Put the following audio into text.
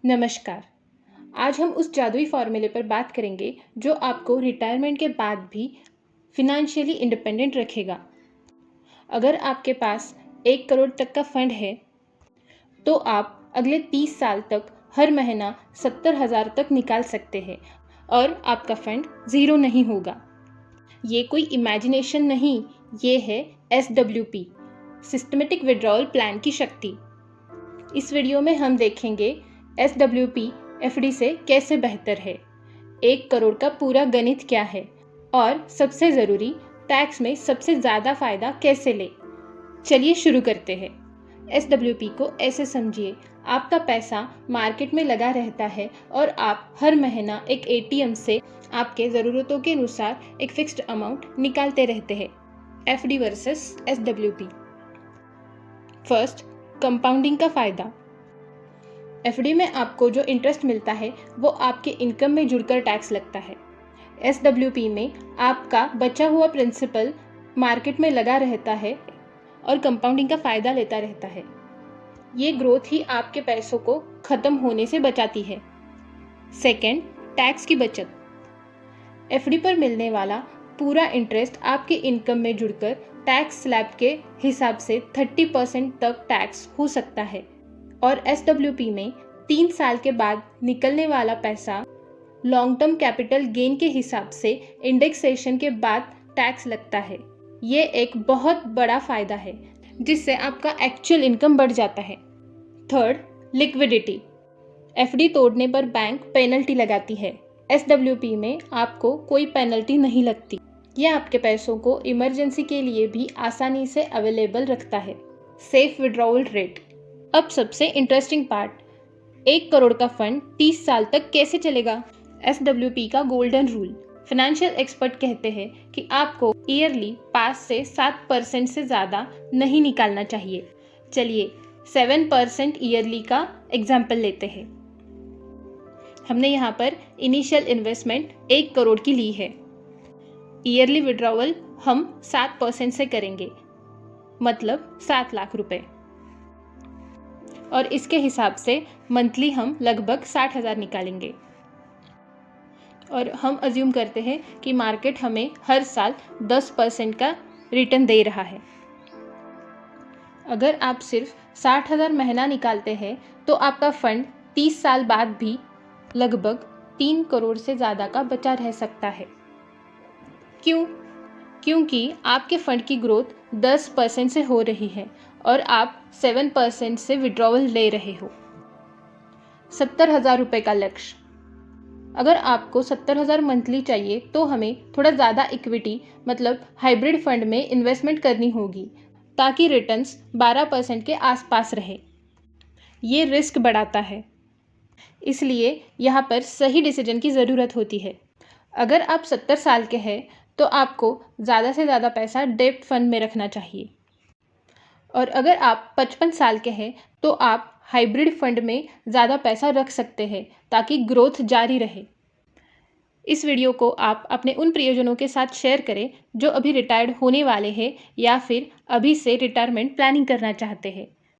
नमस्कार। आज हम उस जादुई फॉर्मूले पर बात करेंगे जो आपको रिटायरमेंट के बाद भी फिनेंशियली इंडिपेंडेंट रखेगा। अगर आपके पास 1 करोड़ तक का फंड है तो आप अगले 30 साल तक हर महीना 70,000 तक निकाल सकते हैं और आपका फंड ज़ीरो नहीं होगा। ये कोई इमेजिनेशन नहीं, ये है SWP सिस्टमेटिक विड्रॉल प्लान की शक्ति। इस वीडियो में हम देखेंगे SWP FD से कैसे बेहतर है, 1 करोड़ का पूरा गणित क्या है और सबसे ज़रूरी टैक्स में सबसे ज़्यादा फ़ायदा कैसे ले। चलिए शुरू करते हैं। SWP को ऐसे समझिए, आपका पैसा मार्केट में लगा रहता है और आप हर महीना एक ATM से आपके ज़रूरतों के अनुसार एक फिक्स्ड अमाउंट निकालते रहते हैं। FD versus SWP। First, compounding का फ़ायदा। FD में आपको जो इंटरेस्ट मिलता है वो आपके इनकम में जुड़कर टैक्स लगता है। SWP में आपका बचा हुआ प्रिंसिपल मार्केट में लगा रहता है और कंपाउंडिंग का फ़ायदा लेता रहता है। ये ग्रोथ ही आपके पैसों को ख़त्म होने से बचाती है। सेकंड, टैक्स की बचत। FD पर मिलने वाला पूरा इंटरेस्ट आपके इनकम में जुड़कर टैक्स स्लैब के हिसाब से 30% तक टैक्स हो सकता है और SWP में 3 साल के बाद निकलने वाला पैसा लॉन्ग टर्म कैपिटल गेन के हिसाब से इंडेक्सेशन के बाद टैक्स लगता है। ये एक बहुत बड़ा फ़ायदा है जिससे आपका एक्चुअल इनकम बढ़ जाता है। Third, liquidity. FD तोड़ने पर बैंक पेनल्टी लगाती है। SWP में आपको कोई पेनल्टी नहीं लगती। यह आपके पैसों को इमरजेंसी के लिए भी आसानी से अवेलेबल रखता है। Safe withdrawal rate. अब सबसे इंटरेस्टिंग पार्ट, 1 करोड़ का फंड 30 साल तक कैसे चलेगा। SWP का गोल्डन रूल। फाइनेंशियल एक्सपर्ट कहते हैं कि आपको ईयरली 5 से 7% से ज़्यादा नहीं निकालना चाहिए। चलिए 7% ईयरली का एग्जाम्पल लेते हैं। हमने यहाँ पर इनिशियल इन्वेस्टमेंट 1 करोड़ की ली है। ईयरली विड्रॉवल हम 7% से करेंगे, मतलब 7 लाख रुपए, और इसके हिसाब से मंथली हम लगभग 60,000 निकालेंगे। और हम अज्यूम करते हैं कि मार्केट हमें हर साल 10% का रिटर्न दे रहा है। अगर आप सिर्फ 60,000 महीना निकालते हैं तो आपका फंड 30 साल बाद भी लगभग 3 करोड़ से ज़्यादा का बचा रह सकता है। क्यों? क्योंकि आपके फंड की ग्रोथ 10% से हो रही है और आप 7% से विड्रॉवल ले रहे हो। 70,000 रुपये का लक्ष्य। अगर आपको 70,000 मंथली चाहिए तो हमें थोड़ा ज़्यादा इक्विटी मतलब हाइब्रिड फंड में इन्वेस्टमेंट करनी होगी ताकि रिटर्न्स 12% के आसपास रहे। ये रिस्क बढ़ाता है, इसलिए यहाँ पर सही डिसीजन की ज़रूरत होती है। अगर आप 70 साल के हैं तो आपको ज़्यादा से ज़्यादा पैसा डेब्ट फंड में रखना चाहिए, और अगर आप 55 साल के हैं तो आप हाइब्रिड फंड में ज़्यादा पैसा रख सकते हैं ताकि ग्रोथ जारी रहे। इस वीडियो को आप अपने उन प्रियजनों के साथ शेयर करें जो अभी रिटायर्ड होने वाले हैं या फिर अभी से रिटायरमेंट प्लानिंग करना चाहते हैं।